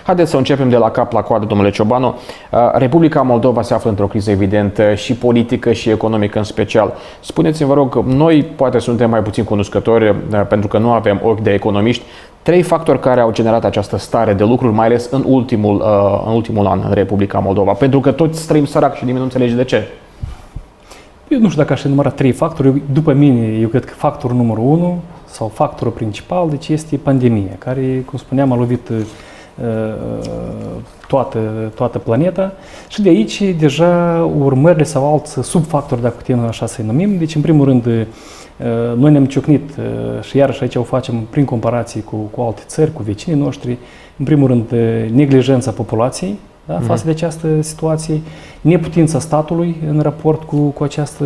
Haideți să începem de la cap la coadă, domnule Ciobanu. Republica Moldova se află într-o criză evidentă și politică și economică în special. Spuneți-mi, vă rog, noi poate suntem mai puțin cunoscători pentru că nu avem ochi de economiști. 3 factori care au generat această stare de lucruri, mai ales în ultimul an în Republica Moldova. Pentru că toți trăim sărac și nimeni nu înțelege de ce. Eu nu știu dacă aș enumera 3 factori. După mine, eu cred că factorul numărul 1 sau factorul principal, deci este pandemia, care, cum spuneam, a lovit toată planeta și de aici deja urmările sau alți subfactori, dacă putem așa să-i numim. Deci, în primul rând, noi ne-am ciocnit și iarăși aici o facem prin comparații cu alte țări, cu vecinii noștri. În primul rând, neglijența populației, da, față de această situație, neputința statului în raport cu această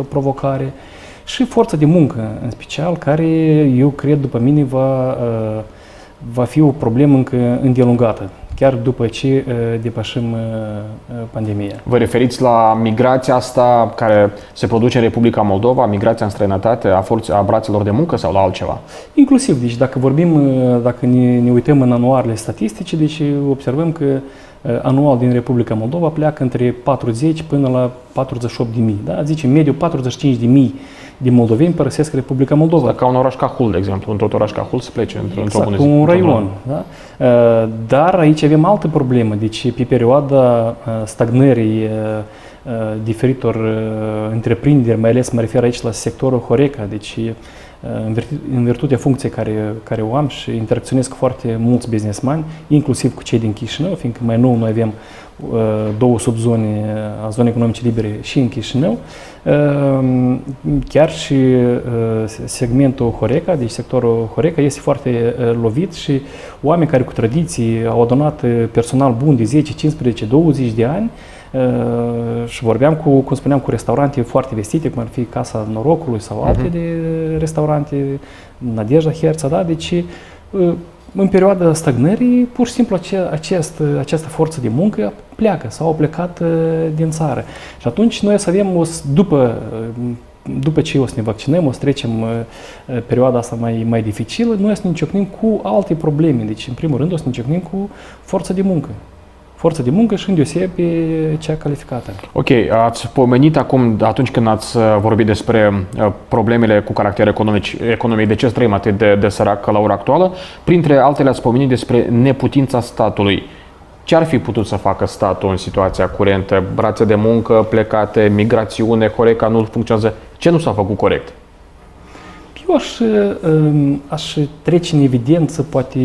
provocare și forța de muncă, în special, care, eu cred, după mine, va fi o problemă încă îndelungată, chiar după ce depășim pandemia. Vă referiți la migrația asta care se produce în Republica Moldova, migrația în străinătate a brațelor de muncă sau la altceva? Inclusiv, deci dacă ne uităm în anuarele statistice, deci observăm că anual din Republica Moldova pleacă între 40 până la 48 de mii. Da? Zice, în mediu 45 de mii de moldoveni părăsesc Republica Moldova. Asta ca un oraș ca Hul, de exemplu, într-un oraș ca Hul să plece într-o bună zi. Un raion. Da? Dar aici avem altă problemă. Deci, pe perioada stagnării diferitor întreprinderi, mai ales mă refer aici la sectorul Horeca, deci în virtutea funcției care o am și interacționez cu foarte mulți businessmani, inclusiv cu cei din Chișinău, fiindcă mai nou noi avem 2 subzone a zonei economice libere și în Chișinău, chiar și segmentul Horeca, deci sectorul Horeca este foarte lovit și oameni care cu tradiții au adunat personal bun de 10, 15, 20 de ani și vorbeam cum spuneam, cu restaurante foarte vestite, cum ar fi Casa Norocului sau alte de restaurante, Nadejda Herța, da? Deci în perioada stagnării, pur și simplu această forță de muncă pleacă sau au plecat din țară. Și atunci noi o să avem, după ce o să ne vaccinăm, o să trecem perioada asta mai dificilă, noi o să ne ciocnim cu alte probleme. Deci, în primul rând, o să ne ciocnim cu forța de muncă. Forța de muncă și îndeosebi cea calificată. Ok, ați pomenit acum, atunci când ați vorbit despre problemele cu caracter economic, de ce trăim atât de sărac la ora actuală, printre altele ați pomenit despre neputința statului. Ce ar fi putut să facă statul în situația curentă? Brațe de muncă plecate, migrațiune, Horeca nu funcționează. Ce nu s-a făcut corect? Eu aș trece în evidență, poate,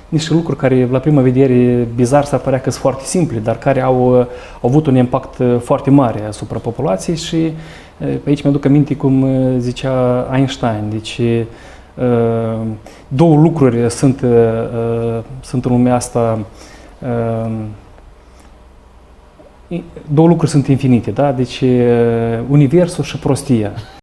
niște lucruri care, la prima vedere, bizar s-ar părea că sunt foarte simple, dar care au avut un impact foarte mare asupra populației și pe aici mi-aduc aminte cum zicea Einstein. Deci, 2 lucruri sunt în lumea asta, 2 lucruri sunt infinite, da? Deci, universul și prostia.